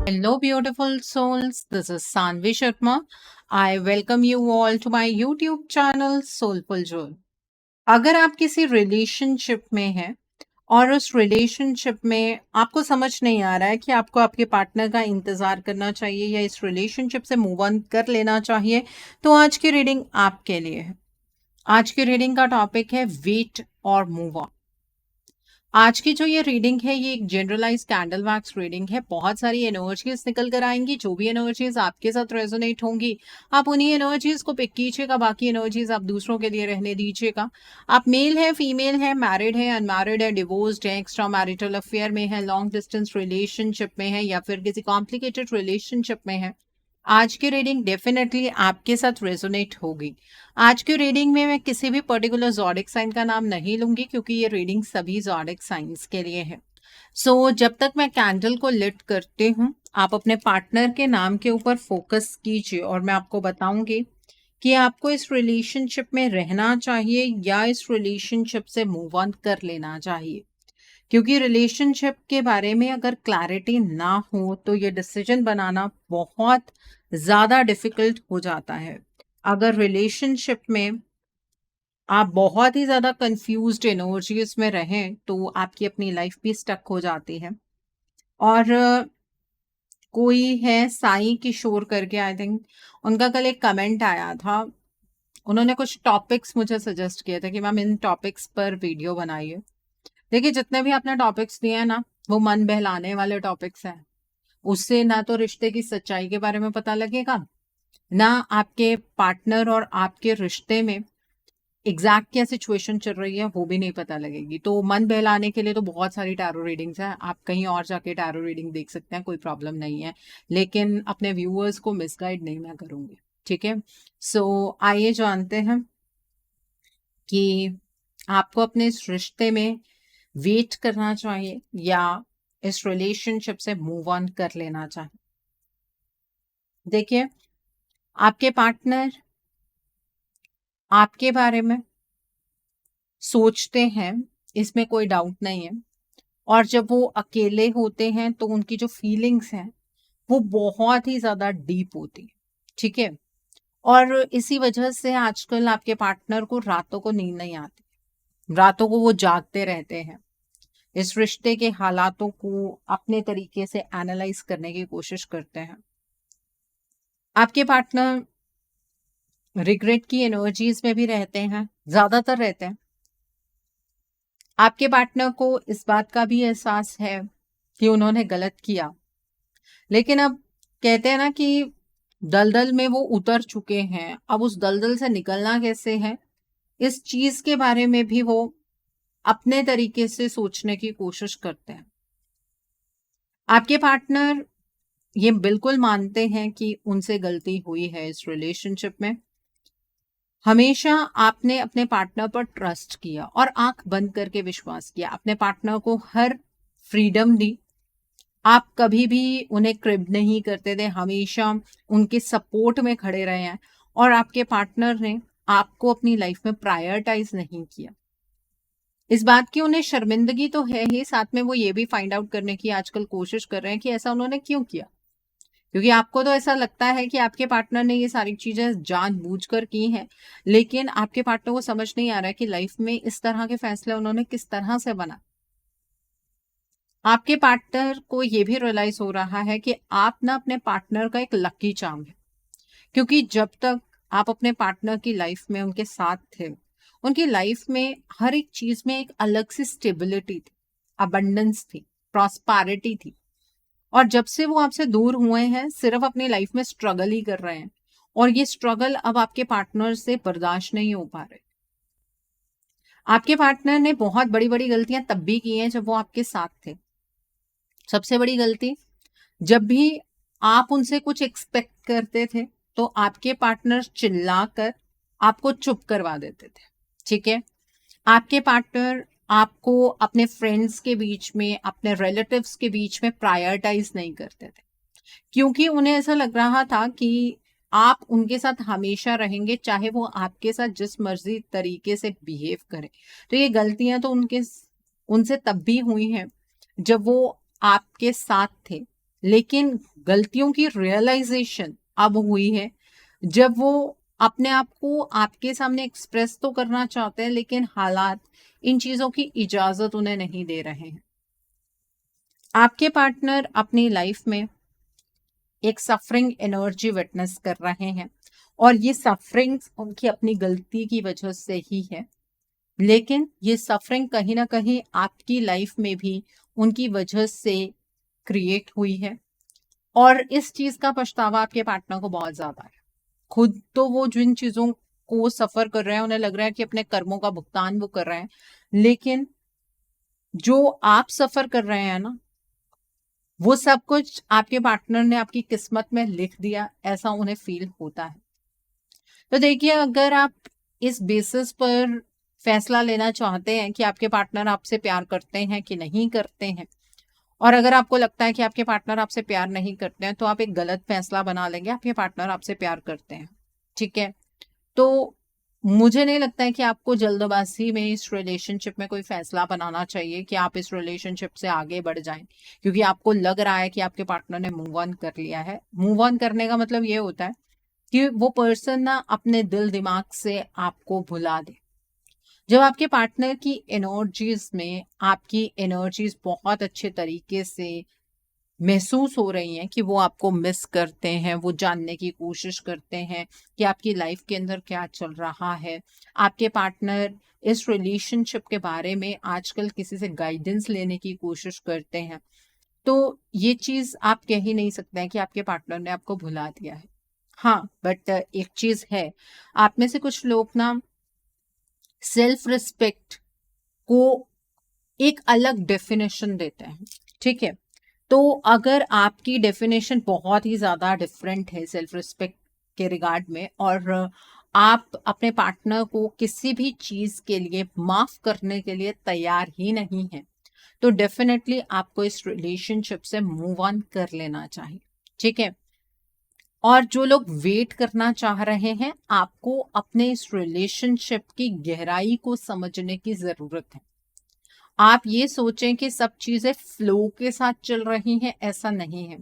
Hello, beautiful souls. This is Sanvi Sharma. I welcome you all to my YouTube channel Soulful Joy. अगर आप किसी relationship में हैं और उस रिलेशनशिप में आपको समझ नहीं आ रहा है कि आपको आपके पार्टनर का इंतजार करना चाहिए या इस रिलेशनशिप से मूव ऑन कर लेना चाहिए, तो आज की रीडिंग आपके लिए है। आज की रीडिंग का टॉपिक है वेट और मूव ऑन। आज की जो ये रीडिंग है ये एक जनरलाइज कैंडल वैक्स रीडिंग है। बहुत सारी एनर्जीज निकल कर आएंगी। जो भी एनर्जीज आपके साथ रेजोनेट होंगी आप उन्हीं एनर्जीज को पिक कीजिएगा, बाकी एनर्जीज आप दूसरों के लिए रहने दीजिएगा। आप मेल है, फीमेल है, मैरिड है, अनमैरिड है, डिवोर्स्ड है, एक्स्ट्रा मैरिटल अफेयर में है, लॉन्ग डिस्टेंस रिलेशनशिप में है या फिर किसी कॉम्प्लिकेटेड रिलेशनशिप में है, आज की रीडिंग डेफिनेटली आपके साथ रेजोनेट होगी। आज की रीडिंग में मैं किसी भी पर्टिकुलर ज़ोडिक साइन का नाम नहीं लूंगी क्योंकि ये रीडिंग सभी ज़ोडिक साइंस के लिए है। जब तक मैं कैंडल को लिट करती हूँ आप अपने पार्टनर के नाम के ऊपर फोकस कीजिए और मैं आपको बताऊंगी कि आपको इस रिलेशनशिप में रहना चाहिए या इस रिलेशनशिप से मूव ऑन कर लेना चाहिए। क्योंकि रिलेशनशिप के बारे में अगर क्लैरिटी ना हो तो ये डिसीजन बनाना बहुत ज़्यादा डिफिकल्ट हो जाता है। अगर रिलेशनशिप में आप बहुत ही ज़्यादा कंफ्यूज्ड एनर्जीज में रहें तो आपकी अपनी लाइफ भी स्टक हो जाती है। और कोई है साई किशोर करके, आई थिंक उनका कल एक कमेंट आया था। उन्होंने कुछ टॉपिक्स मुझे सजेस्ट किए थे कि मैम इन टॉपिक्स पर वीडियो बनाइए। देखिए जितने भी आपने टॉपिक्स दिए हैं ना वो मन बहलाने वाले टॉपिक्स हैं। उससे ना तो रिश्ते की सच्चाई के बारे में पता लगेगा, ना आपके पार्टनर और आपके रिश्ते में एग्जैक्ट क्या सिचुएशन चल रही है वो भी नहीं पता लगेगी। तो मन बहलाने के लिए तो बहुत सारी टैरो रीडिंग्स हैं, आप कहीं और जाके टैरो रीडिंग देख सकते हैं, कोई प्रॉब्लम नहीं है। लेकिन अपने व्यूअर्स को मिसगाइड नहीं मैं करूंगी, ठीक है। आइए जानते हैं कि आपको अपने इस रिश्ते में वेट करना चाहिए या इस रिलेशनशिप से मूव ऑन कर लेना चाहिए। देखिए आपके पार्टनर आपके बारे में सोचते हैं, इसमें कोई डाउट नहीं है। और जब वो अकेले होते हैं तो उनकी जो फीलिंग्स हैं वो बहुत ही ज्यादा डीप होती है, ठीक है। और इसी वजह से आजकल आपके पार्टनर को रातों को नींद नहीं आती, रातों को वो जागते रहते हैं, इस रिश्ते के हालातों को अपने तरीके से एनालाइज करने की कोशिश करते हैं। आपके पार्टनर रिग्रेट की एनर्जीज में भी रहते हैं, ज्यादातर रहते हैं। आपके पार्टनर को इस बात का भी एहसास है कि उन्होंने गलत किया, लेकिन अब कहते हैं ना कि दलदल में वो उतर चुके हैं, अब उस दलदल से निकलना कैसे है इस चीज के बारे में भी वो अपने तरीके से सोचने की कोशिश करते हैं। आपके पार्टनर ये बिल्कुल मानते हैं कि उनसे गलती हुई है इस रिलेशनशिप में। हमेशा आपने अपने पार्टनर पर ट्रस्ट किया और आंख बंद करके विश्वास किया, अपने पार्टनर को हर फ्रीडम दी। आप कभी भी उन्हें क्रिब नहीं करते थे, हमेशा उनके सपोर्ट में खड़े रहे हैं और आपके पार्टनर ने आपको अपनी लाइफ में प्रायोरिटाइज नहीं किया। इस बात की उन्हें शर्मिंदगी तो है ही, साथ में वो ये भी फाइंड आउट करने की आजकल कोशिश कर रहे हैं कि ऐसा उन्होंने क्यों किया। क्योंकि आपको तो ऐसा लगता है कि आपके पार्टनर ने ये सारी चीजें जानबूझकर की हैं, लेकिन आपके पार्टनर को समझ नहीं आ रहा है कि लाइफ में इस तरह के फैसले उन्होंने किस तरह से बना। आपके पार्टनर को ये भी रियलाइज हो रहा है कि आप ना अपने पार्टनर का एक लकी चार्म है, क्योंकि जब तक आप अपने पार्टनर की लाइफ में उनके साथ थे उनकी लाइफ में हर एक चीज में एक अलग सी स्टेबिलिटी थी, अबंडेंस थी, प्रॉस्पेरिटी थी। और जब से वो आपसे दूर हुए हैं सिर्फ अपनी लाइफ में स्ट्रगल ही कर रहे हैं, और ये स्ट्रगल अब आपके पार्टनर से बर्दाश्त नहीं हो पा रहे। आपके पार्टनर ने बहुत बड़ी बड़ी गलतियां तब भी की हैं जब वो आपके साथ थे। सबसे बड़ी गलती, जब भी आप उनसे कुछ एक्सपेक्ट करते थे तो आपके पार्टनर चिल्लाकर आपको चुप करवा देते थे, ठीक है। आपके पार्टनर आपको अपने फ्रेंड्स के बीच में, अपने रिलेटिव्स के बीच में प्रायोरिटाइज नहीं करते थे, क्योंकि उन्हें ऐसा लग रहा था कि आप उनके साथ हमेशा रहेंगे चाहे वो आपके साथ जिस मर्जी तरीके से बिहेव करें। तो ये गलतियां तो उनसे तब भी हुई हैं जब वो आपके साथ थे, लेकिन गलतियों की रियलाइजेशन अब हुई है, जब वो अपने आप को आपके सामने एक्सप्रेस तो करना चाहते हैं, लेकिन हालात इन चीजों की इजाजत उन्हें नहीं दे रहे हैं। आपके पार्टनर अपनी लाइफ में एक सफरिंग एनर्जी विटनेस कर रहे हैं, और ये सफरिंग उनकी अपनी गलती की वजह से ही है, लेकिन ये सफरिंग कहीं ना कहीं आपकी लाइफ में भी उनकी वजह से क्रिएट हुई है, और इस चीज का पछतावा आपके पार्टनर को बहुत ज्यादा है। खुद तो वो जिन चीजों को सफर कर रहे हैं, उन्हें लग रहा है कि अपने कर्मों का भुगतान वो कर रहे हैं, लेकिन जो आप सफर कर रहे हैं ना, वो सब कुछ आपके पार्टनर ने आपकी किस्मत में लिख दिया, ऐसा उन्हें फील होता है। तो देखिए, अगर आप इस बेसिस पर फैसला लेना चाहते हैं कि आपके पार्टनर आपसे प्यार करते हैं कि नहीं करते हैं, और अगर आपको लगता है कि आपके पार्टनर आपसे प्यार नहीं करते हैं, तो आप एक गलत फैसला बना लेंगे। आपके पार्टनर आपसे प्यार करते हैं, ठीक है? तो मुझे नहीं लगता है कि आपको जल्दबाजी में इस रिलेशनशिप में कोई फैसला बनाना चाहिए कि आप इस रिलेशनशिप से आगे बढ़ जाएं, क्योंकि आपको लग रहा है कि आपके पार्टनर ने मूव ऑन कर लिया है। मूव ऑन करने का मतलब ये होता है कि वो पर्सन ना अपने दिल दिमाग से आपको भुला दे। जब आपके पार्टनर की एनर्जीज में आपकी एनर्जीज बहुत अच्छे तरीके से महसूस हो रही हैं कि वो आपको मिस करते हैं, वो जानने की कोशिश करते हैं कि आपकी लाइफ के अंदर क्या चल रहा है, आपके पार्टनर इस रिलेशनशिप के बारे में आजकल किसी से गाइडेंस लेने की कोशिश करते हैं, तो ये चीज आप कह ही नहीं सकते हैं कि आपके पार्टनर ने आपको भुला दिया है। हाँ, बट एक चीज है, आप में से कुछ लोग ना सेल्फ रिस्पेक्ट को एक अलग डेफिनेशन देते हैं, ठीक है? तो अगर आपकी डेफिनेशन बहुत ही ज़्यादा डिफरेंट है सेल्फ रिस्पेक्ट के रिगार्ड में, और आप अपने पार्टनर को किसी भी चीज़ के लिए माफ़ करने के लिए तैयार ही नहीं है, तो डेफिनेटली आपको इस रिलेशनशिप से मूव ऑन कर लेना चाहिए, ठीक है? और जो लोग वेट करना चाह रहे हैं, आपको अपने इस रिलेशनशिप की गहराई को समझने की ज़रूरत है। आप ये सोचें कि सब चीजें फ्लो के साथ चल रही हैं, ऐसा नहीं है।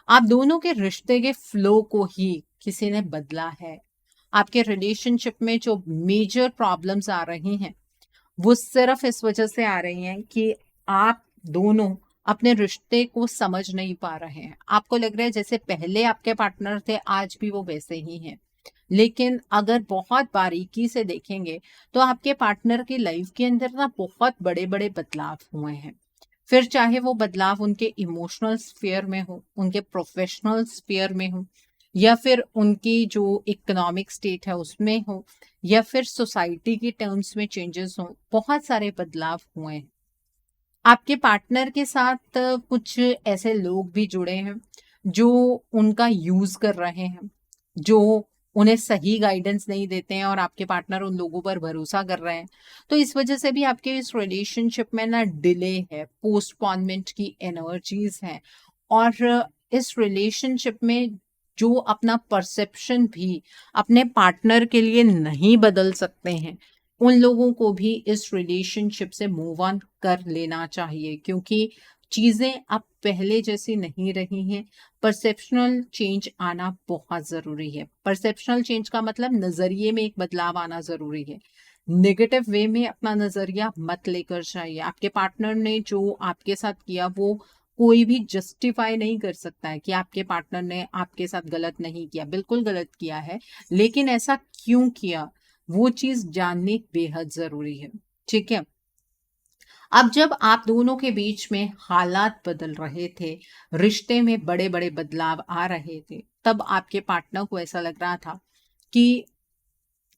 आप दोनों के रिश्ते के फ्लो को ही किसी ने बदला है। आपके रिलेशनशिप में जो मेजर प्रॉब्लम्स आ रही हैं, वो सिर्फ इस वजह से आ रही हैं कि आप दोनों अपने रिश्ते को समझ नहीं पा रहे हैं। आपको लग रहा है जैसे पहले आपके पार्टनर थे, आज भी वो वैसे ही हैं। लेकिन अगर बहुत बारीकी से देखेंगे, तो आपके पार्टनर की लाइफ के अंदर ना बहुत बड़े बड़े बदलाव हुए हैं। फिर चाहे वो बदलाव उनके इमोशनल स्फीयर में हो, उनके प्रोफेशनल स्फीयर में हो, या फिर उनकी जो इकोनॉमिक स्टेट है उसमें हो, या फिर सोसाइटी की टर्म्स में चेंजेस हो, बहुत सारे बदलाव हुए हैं। आपके पार्टनर के साथ कुछ ऐसे लोग भी जुड़े हैं जो उनका यूज कर रहे हैं, जो उन्हें सही गाइडेंस नहीं देते हैं, और आपके पार्टनर उन लोगों पर भरोसा कर रहे हैं। तो इस वजह से भी आपके इस रिलेशनशिप में ना डिले है, पोस्टपोनमेंट की एनर्जीज हैं, और इस रिलेशनशिप में जो अपना परसेप्शन भी अपने पार्टनर के लिए नहीं बदल सकते हैं, उन लोगों को भी इस रिलेशनशिप से मूव ऑन कर लेना चाहिए, क्योंकि चीजें अब पहले जैसी नहीं रही हैं। परसेप्शनल चेंज आना बहुत जरूरी है। परसेप्शनल चेंज का मतलब नजरिए में एक बदलाव आना जरूरी है। नेगेटिव वे में अपना नजरिया मत लेकर जाइए। आपके पार्टनर ने जो आपके साथ किया, वो कोई भी जस्टिफाई नहीं कर सकता है कि आपके पार्टनर ने आपके साथ गलत नहीं किया। बिल्कुल गलत किया है, लेकिन ऐसा क्यों किया, वो चीज जाननी बेहद जरूरी है, ठीक है? अब जब आप दोनों के बीच में हालात बदल रहे थे, रिश्ते में बड़े बड़े बदलाव आ रहे थे, तब आपके पार्टनर को ऐसा लग रहा था कि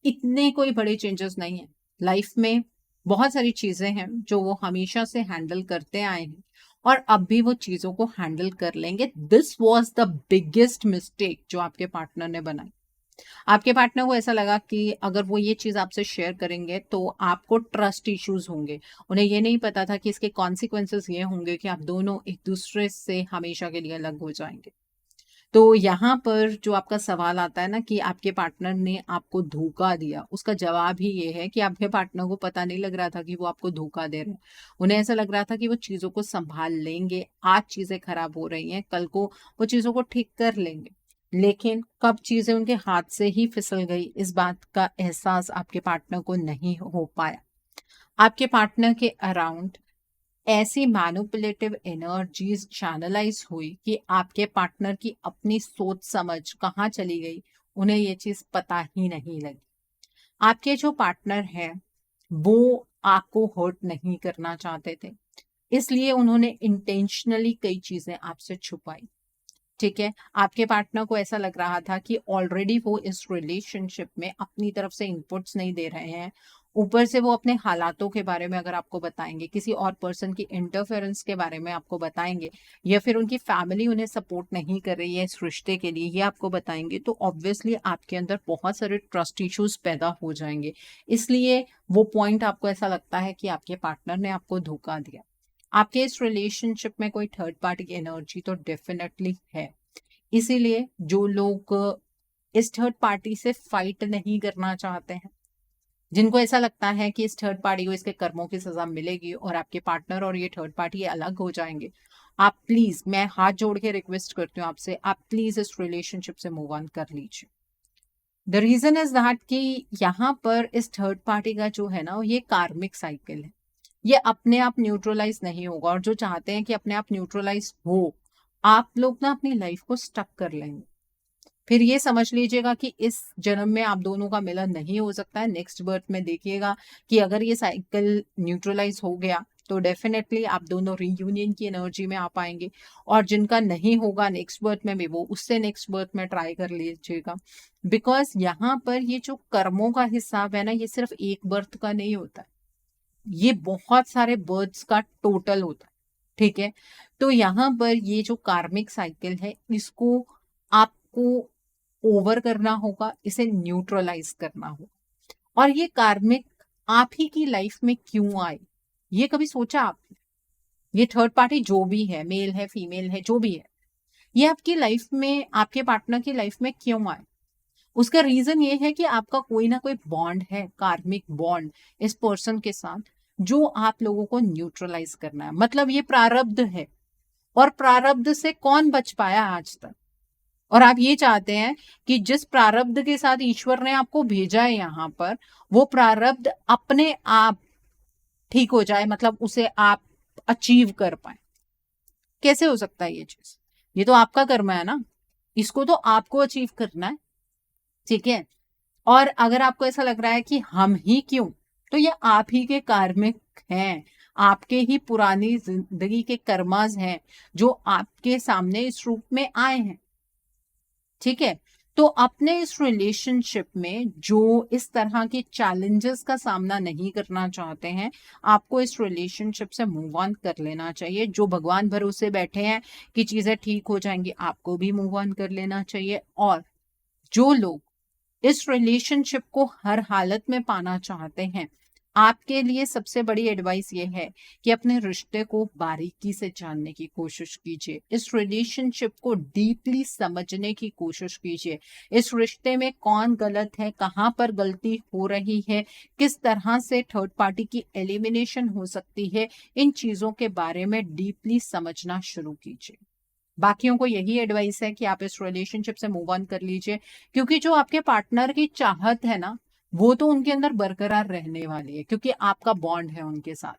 इतने कोई बड़े चेंजेस नहीं है लाइफ में। बहुत सारी चीजें हैं जो वो हमेशा से हैंडल करते आए हैं, और अब भी वो चीजों को हैंडल कर लेंगे। This was the biggest mistake जो आपके पार्टनर ने बनाई। आपके पार्टनर को ऐसा लगा कि अगर वो ये चीज आपसे शेयर करेंगे तो आपको ट्रस्ट इश्यूज होंगे। उन्हें ये नहीं पता था कि इसके कॉन्सिक्वेंसेस ये होंगे कि आप दोनों एक दूसरे से हमेशा के लिए अलग हो जाएंगे। तो यहाँ पर जो आपका सवाल आता है ना कि आपके पार्टनर ने आपको धोखा दिया, उसका जवाब ही ये है कि आपके पार्टनर को पता नहीं लग रहा था कि वो आपको धोखा दे रहे हैं। उन्हें ऐसा लग रहा था कि वो चीज़ों को सँभाल लेंगे, आज चीज़ें खराब हो रही हैं, कल को वो चीज़ों को ठीक कर लेंगे। लेकिन कब चीज़ें उनके हाथ से ही फिसल गई, इस बात का एहसास आपके पार्टनर को नहीं हो पाया। आपके पार्टनर के अराउंड ऐसी मैनिपुलेटिव एनर्जीज चैनलाइज हुई कि आपके पार्टनर की अपनी सोच समझ कहाँ चली गई, उन्हें ये चीज पता ही नहीं लगी। आपके जो पार्टनर हैं वो आपको हर्ट नहीं करना चाहते थे, इसलिए उन्होंने इंटेंशनली कई चीजें आपसे छुपाई। ठीक है, आपके पार्टनर को ऐसा लग रहा था कि ऑलरेडी वो इस रिलेशनशिप में अपनी तरफ से इनपुट्स नहीं दे रहे हैं, ऊपर से वो अपने हालातों के बारे में अगर आपको बताएंगे, किसी और पर्सन की इंटरफेरेंस के बारे में आपको बताएंगे, या फिर उनकी फैमिली उन्हें सपोर्ट नहीं कर रही है इस रिश्ते के लिए, ये आपको बताएंगे, तो ऑब्वियसली आपके अंदर बहुत सारे ट्रस्ट इश्यूज पैदा हो जाएंगे। इसलिए वो पॉइंट आपको ऐसा लगता है कि आपके पार्टनर ने आपको धोखा दिया। आपके इस रिलेशनशिप में कोई थर्ड पार्टी की एनर्जी तो डेफिनेटली है। इसीलिए जो लोग इस थर्ड पार्टी से फाइट नहीं करना चाहते हैं, जिनको ऐसा लगता है कि इस थर्ड पार्टी को इसके कर्मों की सजा मिलेगी और आपके पार्टनर और ये थर्ड पार्टी अलग हो जाएंगे, आप प्लीज, मैं हाथ जोड़ के रिक्वेस्ट करती हूँ आपसे, आप प्लीज इस रिलेशनशिप से मूव ऑन कर लीजिए। द रीजन इज दैट कि यहाँ पर इस थर्ड पार्टी का जो है ना, ये कार्मिक साइकिल है, ये अपने आप न्यूट्रलाइज नहीं होगा। और जो चाहते हैं कि अपने आप न्यूट्रलाइज हो, आप लोग ना अपनी लाइफ को स्टक कर लेंगे। फिर ये समझ लीजिएगा कि इस जन्म में आप दोनों का मिलन नहीं हो सकता है। नेक्स्ट बर्थ में देखिएगा कि अगर ये साइकिल न्यूट्रलाइज हो गया तो डेफिनेटली आप दोनों रीयूनियन की एनर्जी में आ पाएंगे। और जिनका नहीं होगा नेक्स्ट बर्थ में भी, वो उससे नेक्स्ट बर्थ में ट्राई कर लीजिएगा। बिकॉज यहाँ पर ये जो कर्मों का हिसाब है ना, ये सिर्फ एक बर्थ का नहीं होता है, ये बहुत सारे बर्ड्स का टोटल होता है। ठीक है, तो यहाँ पर ये जो कार्मिक साइकिल है, इसको आपको ओवर करना होगा, इसे न्यूट्रलाइज करना होगा। और ये कार्मिक आप ही की लाइफ में क्यों आए, ये कभी सोचा आपने? ये थर्ड पार्टी जो भी है, मेल है, फीमेल है, जो भी है, ये आपकी लाइफ में, आपके पार्टनर की लाइफ में क्यों आए? उसका रीजन ये है कि आपका कोई ना कोई बॉन्ड है, कार्मिक बॉन्ड इस पर्सन के साथ, जो आप लोगों को न्यूट्रलाइज करना है। मतलब ये प्रारब्ध है, और प्रारब्ध से कौन बच पाया आज तक? और आप ये चाहते हैं कि जिस प्रारब्ध के साथ ईश्वर ने आपको भेजा है यहाँ पर, वो प्रारब्ध अपने आप ठीक हो जाए, मतलब उसे आप अचीव कर पाए। कैसे हो सकता है ये चीज? ये तो आपका कर्म है ना, इसको तो आपको अचीव करना है। ठीक है, और अगर आपको ऐसा लग रहा है कि हम ही क्यों, तो ये आप ही के कार्मिक हैं, आपके ही पुरानी जिंदगी के कर्मास हैं, जो आपके सामने इस रूप में आए हैं। ठीक है, तो अपने इस रिलेशनशिप में जो इस तरह के चैलेंजेस का सामना नहीं करना चाहते हैं, आपको इस रिलेशनशिप से मूव ऑन कर लेना चाहिए। जो भगवान भरोसे बैठे हैं कि चीजें ठीक हो जाएंगी, आपको भी मूव ऑन कर लेना चाहिए। और जो लोग इस रिलेशनशिप को हर हालत में पाना चाहते हैं, आपके लिए सबसे बड़ी एडवाइस ये है कि अपने रिश्ते को बारीकी से जानने की कोशिश कीजिए, इस रिलेशनशिप को डीपली समझने की कोशिश कीजिए। इस रिश्ते में कौन गलत है, कहाँ पर गलती हो रही है, किस तरह से थर्ड पार्टी की एलिमिनेशन हो सकती है, इन चीजों के बारे में डीपली समझना शुरू कीजिए। बाकियों को यही एडवाइस है कि आप इस रिलेशनशिप से मूव ऑन कर लीजिए, क्योंकि जो आपके पार्टनर की चाहत है ना, वो तो उनके अंदर बरकरार रहने वाली है, क्योंकि आपका बॉन्ड है उनके साथ।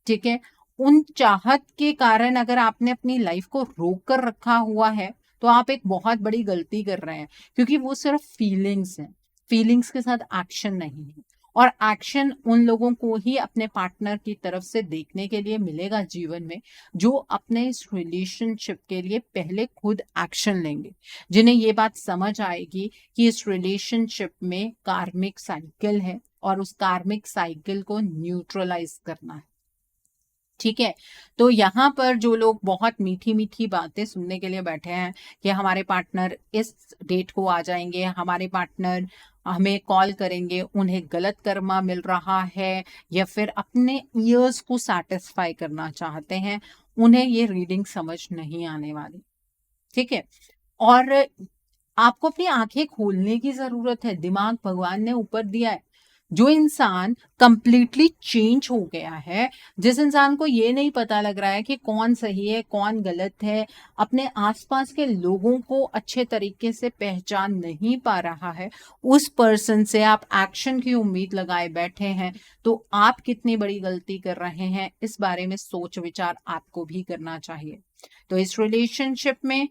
ठीक है, उन चाहत के कारण अगर आपने अपनी लाइफ को रोक कर रखा हुआ है, तो आप एक बहुत बड़ी गलती कर रहे हैं, क्योंकि वो सिर्फ फीलिंग्स हैं, फीलिंग्स के साथ एक्शन नहीं है। और एक्शन उन लोगों को ही अपने पार्टनर की तरफ से देखने के लिए मिलेगा जीवन में, जो अपने इस रिलेशनशिप के लिए पहले खुद एक्शन लेंगे, जिन्हें ये बात समझ आएगी कि इस रिलेशनशिप में कार्मिक साइकिल है और उस कार्मिक साइकिल को न्यूट्रलाइज करना है। ठीक है, तो यहाँ पर जो लोग बहुत मीठी मीठी बातें सुनने के लिए बैठे हैं कि हमारे पार्टनर इस डेट को आ जाएंगे, हमारे पार्टनर हमें कॉल करेंगे, उन्हें गलत कर्मा मिल रहा है, या फिर अपने ईयर्स को सेटिस्फाई करना चाहते हैं, उन्हें ये रीडिंग समझ नहीं आने वाली। ठीक है, और आपको अपनी आंखें खोलने की जरूरत है। दिमाग भगवान ने ऊपर दिया है। जो इंसान कंप्लीटली चेंज हो गया है, जिस इंसान को ये नहीं पता लग रहा है कि कौन सही है कौन गलत है, अपने आसपास के लोगों को अच्छे तरीके से पहचान नहीं पा रहा है, उस पर्सन से आप एक्शन की उम्मीद लगाए बैठे हैं, तो आप कितनी बड़ी गलती कर रहे हैं, इस बारे में सोच विचार आपको भी करना चाहिए। तो इस रिलेशनशिप में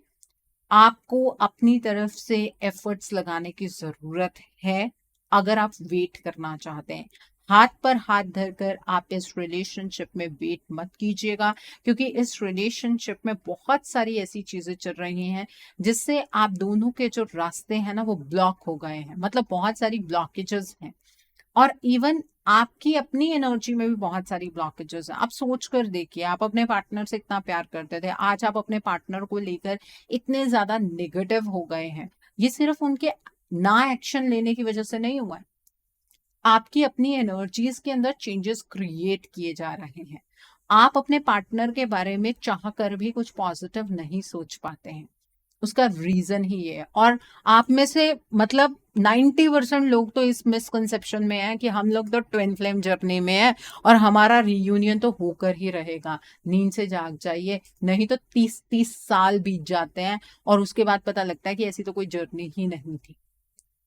आपको अपनी तरफ से एफर्ट्स लगाने की जरूरत है। अगर आप वेट करना चाहते हैं, हाथ पर हाथ धरकर आप इस रिलेशनशिप में वेट मत कीजिएगा, क्योंकि इस रिलेशनशिप में बहुत सारी ऐसी चीजें चल रही हैं जिससे आप दोनों के जो रास्ते हैं ना वो ब्लॉक हो गए हैं। मतलब बहुत सारी ब्लॉकेजेस हैं, और इवन आपकी अपनी एनर्जी में भी बहुत सारी ब्लॉकेजेस हैं। आप सोच कर देखिए, आप अपने पार्टनर से इतना प्यार करते थे, आज आप अपने पार्टनर को लेकर इतने ज्यादा नेगेटिव हो गए हैं। ये सिर्फ उनके ना एक्शन लेने की वजह से नहीं हुआ है, आपकी अपनी एनर्जीज के अंदर चेंजेस क्रिएट किए जा रहे हैं। आप अपने पार्टनर के बारे में चाह कर भी कुछ पॉजिटिव नहीं सोच पाते हैं, उसका रीजन ही ये है। और आप में से मतलब 90% लोग तो इस मिसकंसेप्शन में है कि हम लोग तो ट्विन फ्लेम जर्नी में है और हमारा रीयूनियन तो होकर ही रहेगा। नींद से जाग जाइए, नहीं तो 30-30 साल बीत जाते हैं और उसके बाद पता लगता है कि ऐसी तो कोई जर्नी ही नहीं थी।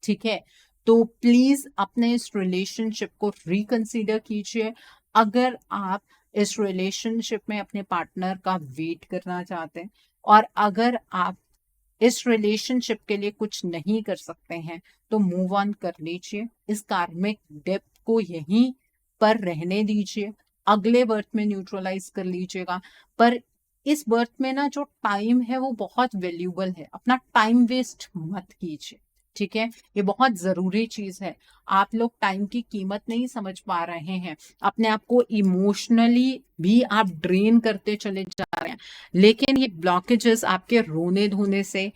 ठीक है, तो प्लीज अपने इस रिलेशनशिप को रिकंसीडर कीजिए। अगर आप इस रिलेशनशिप में अपने पार्टनर का वेट करना चाहते हैं, और अगर आप इस रिलेशनशिप के लिए कुछ नहीं कर सकते हैं, तो मूव ऑन कर लीजिए। इस कार्मिक डेप्थ को यहीं पर रहने दीजिए, अगले बर्थ में न्यूट्रलाइज कर लीजिएगा। पर इस बर्थ में ना जो टाइम है वो बहुत वैल्यूबल है, अपना टाइम वेस्ट मत कीजिए। ठीक है, ये बहुत जरूरी चीज है। आप लोग टाइम की कीमत नहीं समझ पा रहे हैं, अपने आप को इमोशनली भी आप ड्रेन करते चले जा रहे हैं, लेकिन ये ब्लॉकेजेस आपके रोने धोने से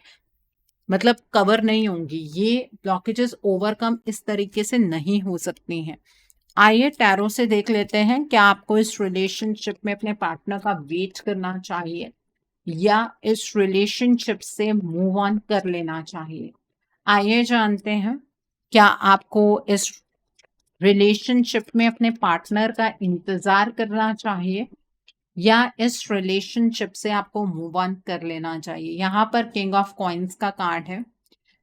मतलब कवर नहीं होंगी। ये ब्लॉकेजेस ओवरकम इस तरीके से नहीं हो सकती हैं। आइए टैरो से देख लेते हैं, क्या आपको इस रिलेशनशिप में अपने पार्टनर का वेट करना चाहिए या इस रिलेशनशिप से मूव ऑन कर लेना चाहिए। आइए जानते हैं, क्या आपको इस रिलेशनशिप में अपने पार्टनर का इंतजार करना चाहिए या इस रिलेशनशिप से आपको मूव ऑन कर लेना चाहिए। यहाँ पर किंग ऑफ कॉइन्स का कार्ड है,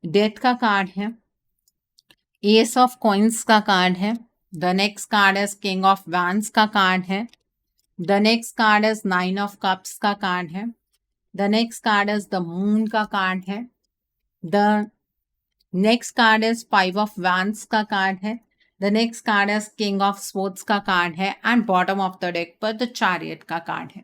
डेथ का कार्ड है, एस ऑफ कॉइन्स का कार्ड है, the next card is king of wands का कार्ड है, the next card is nine of cups का कार्ड है, the next card is the moon का कार्ड है, the next card is five of wands का card है, the next card is king of swords का card है, and bottom of the deck पर the chariot का card है।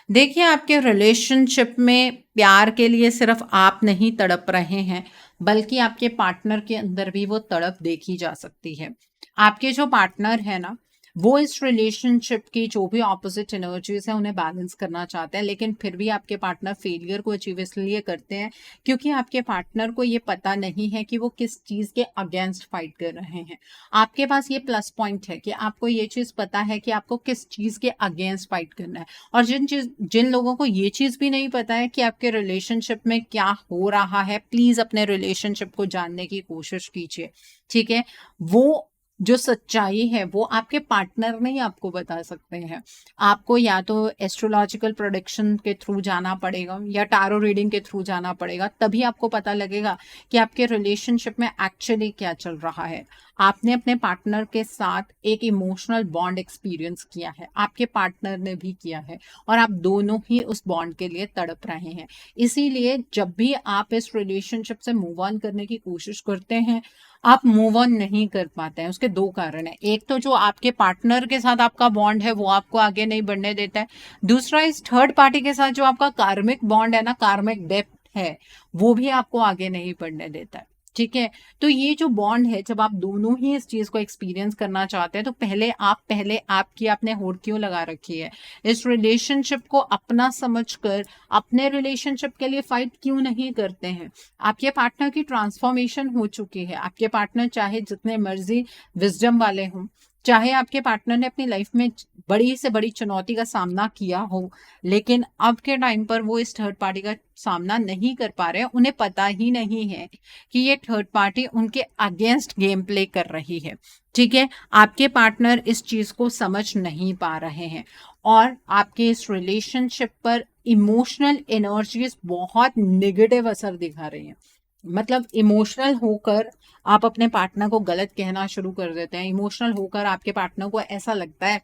देखिए, आपके रिलेशनशिप में प्यार के लिए सिर्फ आप नहीं तड़प रहे हैं, बल्कि आपके पार्टनर के अंदर भी वो तड़प देखी जा सकती है। आपके जो पार्टनर है ना, वो इस रिलेशनशिप की जो भी ऑपोजिट एनर्जीज है उन्हें बैलेंस करना चाहते हैं, लेकिन फिर भी आपके पार्टनर फेलियर को अचीव इसलिए करते हैं क्योंकि आपके पार्टनर को ये पता नहीं है कि वो किस चीज के अगेंस्ट फाइट कर रहे हैं। आपके पास ये प्लस पॉइंट है कि आपको ये चीज पता है कि आपको किस चीज के अगेंस्ट फाइट करना है। और जिन लोगों को ये चीज भी नहीं पता है कि आपके रिलेशनशिप में क्या हो रहा है, प्लीज अपने रिलेशनशिप को जानने की कोशिश कीजिए। ठीक है, वो जो सच्चाई है वो आपके पार्टनर नहीं आपको बता सकते हैं। आपको या तो एस्ट्रोलॉजिकल प्रेडिक्शन के थ्रू जाना पड़ेगा या टारो रीडिंग के थ्रू जाना पड़ेगा, तभी आपको पता लगेगा कि आपके रिलेशनशिप में एक्चुअली क्या चल रहा है। आपने अपने पार्टनर के साथ एक इमोशनल बॉन्ड एक्सपीरियंस किया है, आपके पार्टनर ने भी किया है, और आप दोनों ही उस बॉन्ड के लिए तड़प रहे हैं। इसीलिए जब भी आप इस रिलेशनशिप से मूव ऑन करने की कोशिश करते हैं, आप मूव ऑन नहीं कर पाते हैं। उसके दो कारण हैं, एक तो जो आपके पार्टनर के साथ आपका बॉन्ड है वो आपको आगे नहीं बढ़ने देता है, दूसरा इस थर्ड पार्टी के साथ जो आपका कार्मिक बॉन्ड है ना, कार्मिक डेप्थ है, वो भी आपको आगे नहीं बढ़ने देता है। ठीक है, तो ये जो बॉन्ड है, जब आप दोनों ही इस चीज को एक्सपीरियंस करना चाहते हैं, तो पहले आपकी आपने होड़ क्यों लगा रखी है? इस रिलेशनशिप को अपना समझकर अपने रिलेशनशिप के लिए फाइट क्यों नहीं करते हैं? आपके पार्टनर की ट्रांसफॉर्मेशन हो चुकी है। आपके पार्टनर चाहे जितने मर्जी विजडम वाले हों, चाहे आपके पार्टनर ने अपनी लाइफ में बड़ी से बड़ी चुनौती का सामना किया हो, लेकिन अब के टाइम पर वो इस थर्ड पार्टी का सामना नहीं कर पा रहे हैं। उन्हें पता ही नहीं है कि ये थर्ड पार्टी उनके अगेंस्ट गेम प्ले कर रही है। ठीक है, आपके पार्टनर इस चीज को समझ नहीं पा रहे हैं और आपके इस रिलेशनशिप पर इमोशनल एनर्जीज बहुत नेगेटिव असर दिखा रही हैं। मतलब इमोशनल होकर आप अपने पार्टनर को गलत कहना शुरू कर देते हैं। इमोशनल होकर आपके पार्टनर को ऐसा लगता है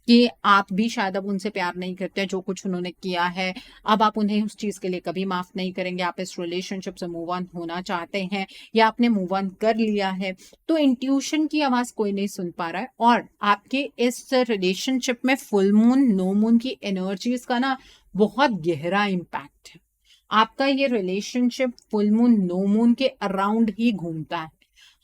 कि आप भी शायद अब उनसे प्यार नहीं करते हैं, जो कुछ उन्होंने किया है अब आप उन्हें उस चीज के लिए कभी माफ नहीं करेंगे। आप इस रिलेशनशिप से मूव ऑन होना चाहते हैं या आपने मूव ऑन कर लिया है, तो इंट्यूशन की आवाज कोई नहीं सुन पा रहा है। और आपके इस रिलेशनशिप में फुल मून नो मून की एनर्जीज का ना बहुत गहरा इम्पैक्ट है। आपका ये relationship full moon no moon के अराउंड ही घूमता है।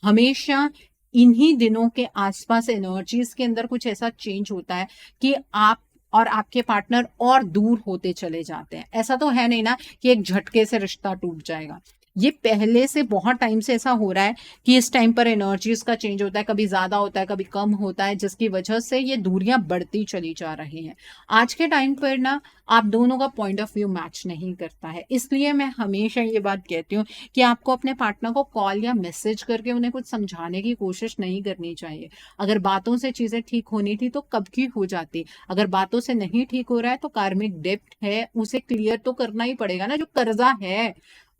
हमेशा इन्हीं दिनों के आसपास एनर्जीज के अंदर कुछ ऐसा चेंज होता है कि आप और आपके पार्टनर और दूर होते चले जाते हैं। ऐसा तो है नहीं ना कि एक झटके से रिश्ता टूट जाएगा। ये पहले से बहुत टाइम से ऐसा हो रहा है कि इस टाइम पर एनर्जीज का चेंज होता है, कभी ज्यादा होता है कभी कम होता है, जिसकी वजह से ये दूरियां बढ़ती चली जा रही हैं। आज के टाइम पर ना आप दोनों का पॉइंट ऑफ व्यू मैच नहीं करता है। इसलिए मैं हमेशा ये बात कहती हूँ कि आपको अपने पार्टनर को कॉल या मैसेज करके उन्हें कुछ समझाने की कोशिश नहीं करनी चाहिए। अगर बातों से चीजें ठीक होनी थी तो कब की हो जाती। अगर बातों से नहीं ठीक हो रहा है तो कार्मिक डेब्ट है, उसे क्लियर तो करना ही पड़ेगा ना। जो कर्जा है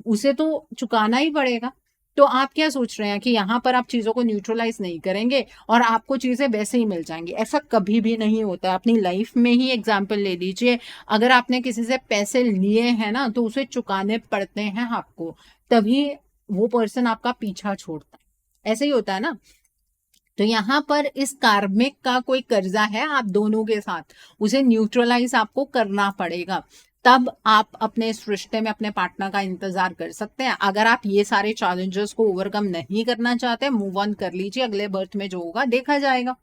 उसे तो चुकाना ही पड़ेगा। तो आप क्या सोच रहे हैं कि यहाँ पर आप चीजों को न्यूट्रलाइज नहीं करेंगे और आपको चीजें वैसे ही मिल जाएंगी? ऐसा कभी भी नहीं होता। अपनी लाइफ में ही एग्जाम्पल ले लीजिए। अगर आपने किसी से पैसे लिए हैं ना तो उसे चुकाने पड़ते हैं आपको, तभी वो पर्सन आपका पीछा छोड़ता है। ऐसे ही होता है ना। तो यहाँ पर इस कार्मिक का कोई कर्जा है आप दोनों के साथ, उसे न्यूट्रलाइज आपको करना पड़ेगा। तब आप अपने इस रिश्ते में अपने पार्टनर का इंतजार कर सकते हैं। अगर आप ये सारे चैलेंजेस को ओवरकम नहीं करना चाहते, मूव ऑन कर लीजिए। अगले बर्थ में जो होगा देखा जाएगा।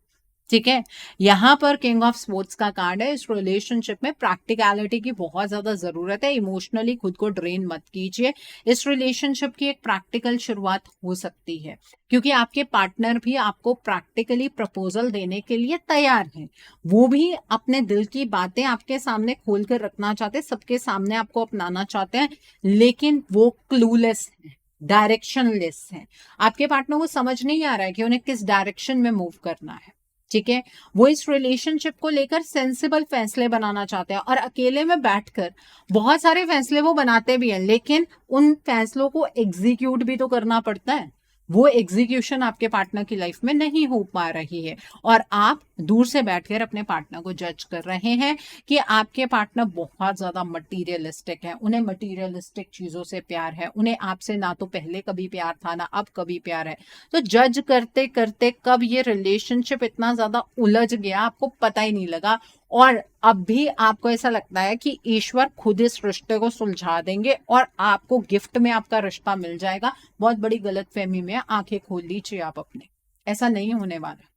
ठीक है, यहाँ पर किंग ऑफ स्पोर्ट्स का कार्ड है। इस रिलेशनशिप में प्रैक्टिकलिटी की बहुत ज्यादा जरूरत है। इमोशनली खुद को ड्रेन मत कीजिए। इस रिलेशनशिप की एक प्रैक्टिकल शुरुआत हो सकती है क्योंकि आपके पार्टनर भी आपको प्रैक्टिकली प्रपोजल देने के लिए तैयार हैं। वो भी अपने दिल की बातें आपके सामने खोल कर रखना चाहते हैं, सबके सामने आपको अपनाना चाहते हैं, लेकिन वो क्लूलेस है, डायरेक्शनलेस है। आपके पार्टनर को समझ नहीं आ रहा है कि उन्हें किस डायरेक्शन में मूव करना है। ठीक है, वो इस रिलेशनशिप को लेकर सेंसिबल फैसले बनाना चाहते हैं और अकेले में बैठकर बहुत सारे फैसले वो बनाते भी हैं, लेकिन उन फैसलों को एग्जीक्यूट भी तो करना पड़ता है। वो एग्जीक्यूशन आपके पार्टनर की लाइफ में नहीं हो पा रही है और आप दूर से बैठकर अपने पार्टनर को जज कर रहे हैं कि आपके पार्टनर बहुत ज्यादा मटीरियलिस्टिक है, उन्हें मटीरियलिस्टिक चीजों से प्यार है, उन्हें आपसे ना तो पहले कभी प्यार था ना अब कभी प्यार है। तो जज करते करते कब ये रिलेशनशिप इतना ज्यादा उलझ गया आपको पता ही नहीं लगा। और अब भी आपको ऐसा लगता है कि ईश्वर खुद इस रिश्ते को सुलझा देंगे और आपको गिफ्ट में आपका रिश्ता मिल जाएगा। बहुत बड़ी गलतफहमी में आंखें खोल लीजिए आप अपने। ऐसा नहीं होने वाला।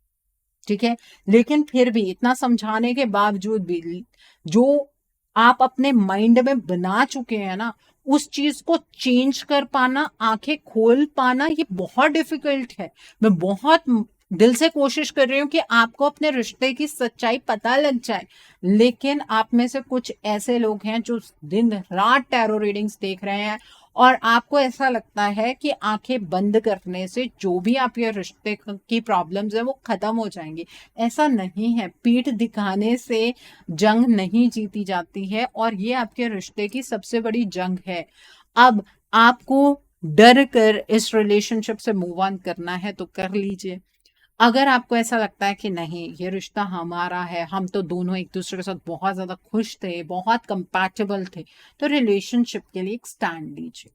ठीक है, लेकिन फिर भी इतना समझाने के बावजूद भी जो आप अपने माइंड में बना चुके हैं ना, उस चीज को चेंज कर पाना, आंखें खोल पाना, ये बहुत डिफिकल्ट है। मैं बहुत दिल से कोशिश कर रही हूँ कि आपको अपने रिश्ते की सच्चाई पता लग जाए, लेकिन आप में से कुछ ऐसे लोग हैं जो दिन रात टैरो रीडिंग्स देख रहे हैं और आपको ऐसा लगता है कि आंखें बंद करने से जो भी आपके रिश्ते की प्रॉब्लम्स है वो खत्म हो जाएंगी। ऐसा नहीं है। पीठ दिखाने से जंग नहीं जीती जाती है और ये आपके रिश्ते की सबसे बड़ी जंग है। अब आपको डर कर इस रिलेशनशिप से मूव ऑन करना है तो कर लीजिए। अगर आपको ऐसा लगता है कि नहीं ये रिश्ता हमारा है, हम तो दोनों एक दूसरे के साथ बहुत ज्यादा खुश थे, बहुत कंपैटिबल थे, तो रिलेशनशिप के लिए एक स्टैंड लीजिए।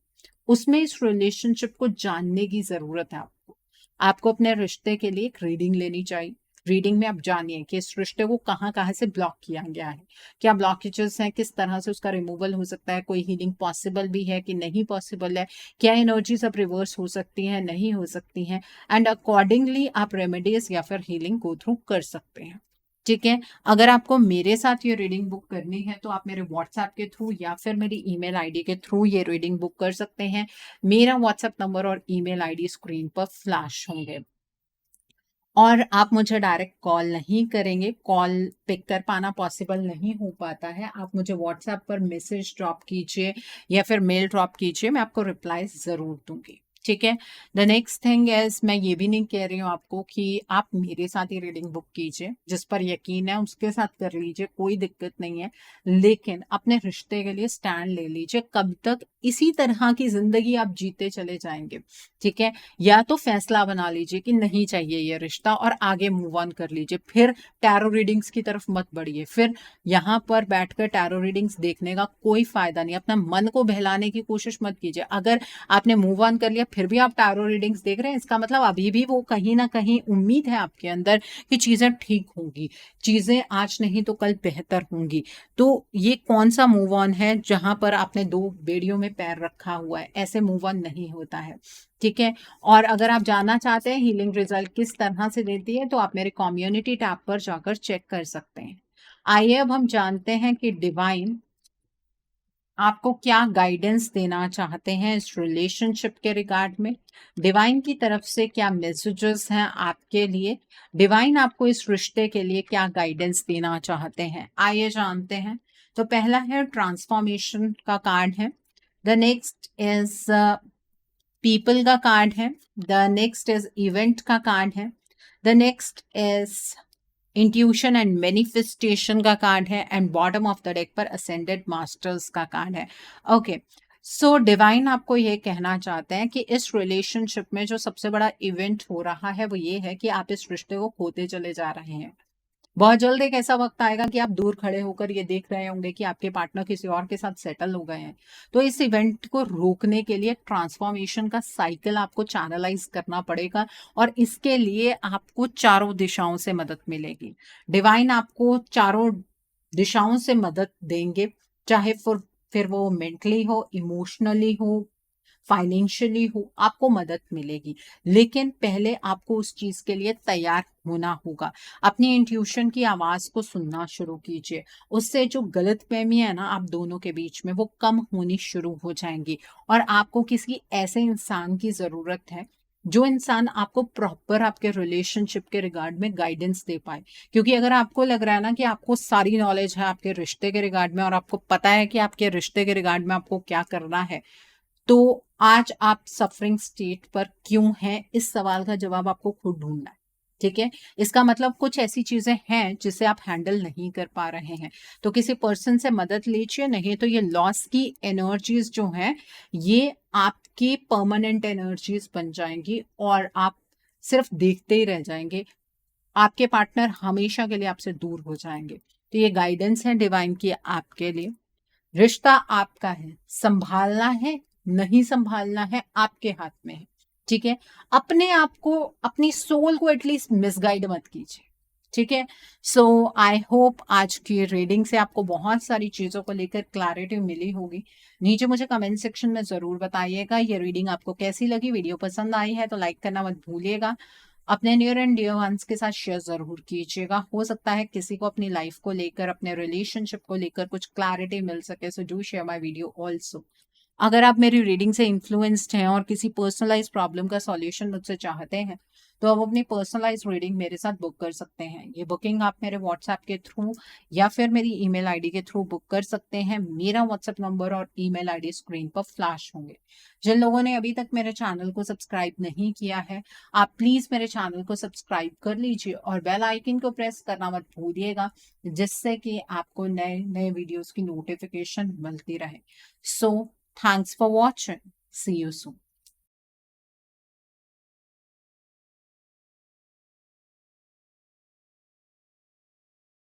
उसमें इस रिलेशनशिप को जानने की जरूरत है आपको। आपको अपने रिश्ते के लिए एक रीडिंग लेनी चाहिए। रीडिंग में आप जानिए कि इस रिश्ते को कहाँ कहाँ से ब्लॉक किया गया है, क्या ब्लॉकेजेस हैं, किस तरह से उसका रिमूवल हो सकता है, कोई हीलिंग पॉसिबल भी है कि नहीं पॉसिबल है, क्या एनर्जीज अब रिवर्स हो सकती हैं नहीं हो सकती हैं, एंड अकॉर्डिंगली आप रेमेडीज या फिर हीलिंग गो थ्रू कर सकते हैं। ठीक है, अगर आपको मेरे साथ ये रीडिंग बुक करनी है तो आप मेरे व्हाट्सएप के थ्रू या फिर मेरी ईमेल आईडी के थ्रू ये रीडिंग बुक कर सकते हैं। मेरा व्हाट्सएप नंबर और ईमेल आईडी स्क्रीन पर फ्लैश होंगे। और आप मुझे डायरेक्ट कॉल नहीं करेंगे, कॉल पिक कर पाना पॉसिबल नहीं हो पाता है। आप मुझे व्हाट्सएप पर मैसेज ड्रॉप कीजिए या फिर मेल ड्रॉप कीजिए, मैं आपको रिप्लाई ज़रूर दूँगी, ठीक है? द नेक्स्ट थिंग इज़, मैं ये भी नहीं कह रही हूँ आपको कि आप मेरे साथ ही रीडिंग बुक कीजिए, जिस पर यकीन है उसके साथ कर लीजिए, कोई दिक्कत नहीं है। लेकिन अपने रिश्ते के लिए स्टैंड ले लीजिए, कब तक इसी तरह की ज़िंदगी आप जीते चले जाएँगे, ठीक है? या तो फैसला बना लीजिए कि नहीं चाहिए ये रिश्ता और आगे मूव ऑन कर लीजिए। फिर टैरो रीडिंग्स की तरफ मत बढ़िए। फिर यहाँ पर बैठकर टैरो रीडिंग्स देखने का कोई फ़ायदा नहीं। अपना मन को बहलाने की कोशिश मत कीजिए। अगर आपने मूव ऑन कर लिया फिर भी आप टैरो रीडिंग्स देख रहे हैं, इसका मतलब अभी भी वो कहीं न कहीं उम्मीद है आपके अंदर कि चीज़ें ठीक होंगी। चीज़ें आज नहीं तो कल बेहतर होंगी। तो ये कौन-सा मूव ऑन है जहाँ पर आपने 2 बेड़ियों में पैर रखा हुआ है? ऐसे मूव ऑन नहीं होता है। ठीक है? और अगर आप जानना चाहते हैं हीलिंग रिजल्ट किस तरह से देती है, तो आप मेरे कम्युनिटी टैब पर जाकर चेक कर सकते हैं। आइए अब हम जानते हैं कि डिवाइन आपको क्या गाइडेंस देना चाहते हैं इस रिलेशनशिप के रिगार्ड में। डिवाइन की तरफ से क्या मैसेजेस हैं आपके लिए, डिवाइन आपको इस रिश्ते के लिए क्या गाइडेंस देना चाहते हैं, आइए जानते हैं। तो पहला है ट्रांसफॉर्मेशन का कार्ड है। द नेक्स्ट इज पीपल का कार्ड है। द नेक्स्ट इज इवेंट का कार्ड है। The next is intuition and manifestation का कार्ड है and bottom of the deck पर असेंडेड मास्टर्स का कार्ड है। ओके, सो डिवाइन आपको ये कहना चाहते हैं कि इस रिलेशनशिप में जो सबसे बड़ा इवेंट हो रहा है वो ये है कि आप इस रिश्ते को खोते चले जा रहे हैं। बहुत जल्द एक ऐसा वक्त आएगा कि आप दूर खड़े होकर ये देख रहे होंगे कि आपके पार्टनर किसी और के साथ सेटल हो गए हैं। तो इस इवेंट को रोकने के लिए ट्रांसफॉर्मेशन का साइकिल आपको चैनलाइज करना पड़ेगा और इसके लिए आपको चारों दिशाओं से मदद मिलेगी। डिवाइन आपको चारों दिशाओं से मदद देंगे, चाहे फिर वो मेंटली हो, इमोशनली हो, फाइनेंशियली हो, आपको मदद मिलेगी। लेकिन पहले आपको उस चीज़ के लिए तैयार होना होगा। अपनी इंट्यूशन की आवाज़ को सुनना शुरू कीजिए। उससे जो गलतफ़हमी है ना आप दोनों के बीच में, वो कम होनी शुरू हो जाएँगी और आपको किसी ऐसे इंसान की ज़रूरत है, जो इंसान आपको प्रॉपर आपके रिलेशनशिप के रिगार्ड में गाइडेंस दे पाए। क्योंकि अगर आपको लग रहा है ना कि आपको सारी नॉलेज है आपके रिश्ते के रिगार्ड में और आपको पता है कि आपके रिश्ते के रिगार्ड में आपको क्या करना है, तो आज आप सफरिंग स्टेट पर क्यों हैं? इस सवाल का जवाब आपको खुद ढूँढना है, ठीक है? इसका मतलब कुछ ऐसी चीज़ें हैं जिसे आप हैंडल नहीं कर पा रहे हैं, तो किसी पर्सन से मदद लीजिए, नहीं तो ये लॉस की एनर्जीज़ जो हैं, ये आपकी परमानेंट एनर्जीज़ बन जाएँगी और आप सिर्फ देखते ही रह जाएँगे। आपके पार्टनर हमेशा के लिए आपसे दूर हो जाएँगे। तो ये गाइडेंस है डिवाइन की आपके लिए। रिश्ता आपका है, संभालना है, नहीं संभालना है, आपके हाथ में है, ठीक है? अपने आप को, अपनी सोल को एटलीस्ट मिसगाइड मत कीजिए, ठीक है? सो आई होप आज की रीडिंग से आपको बहुत सारी चीज़ों को लेकर क्लैरिटी मिली होगी। नीचे मुझे कमेंट सेक्शन में ज़रूर बताइएगा ये रीडिंग आपको कैसी लगी, वीडियो पसंद आई है तो लाइक करना मत भूलिएगा। अपने नियर एंड डियर वंस के साथ शेयर ज़रूर कीजिएगा। हो सकता है किसी को अपनी लाइफ को लेकर, अपने रिलेशनशिप को लेकर कुछ क्लैरिटी मिल सके, so do share my video also. अगर आप मेरी रीडिंग से इन्फ्लुएंस्ड हैं और किसी पर्सनलाइज प्रॉब्लम का सॉल्यूशन मुझसे चाहते हैं, तो आप अपनी पर्सनलाइज रीडिंग मेरे साथ बुक कर सकते हैं। ये बुकिंग आप मेरे व्हाट्सएप के थ्रू या फिर मेरी ईमेल आईडी के थ्रू बुक कर सकते हैं। मेरा व्हाट्सएप नंबर और ईमेल आईडी स्क्रीन पर फ्लैश होंगे। जिन लोगों ने अभी तक मेरे चैनल को सब्सक्राइब नहीं किया है, आप प्लीज़ मेरे चैनल को सब्सक्राइब कर लीजिए और बेल आइकन को प्रेस करना मत भूलिएगा, जिससे कि आपको नए नए वीडियोस की नोटिफिकेशन मिलती रहे। So thanks for watching, see you soon.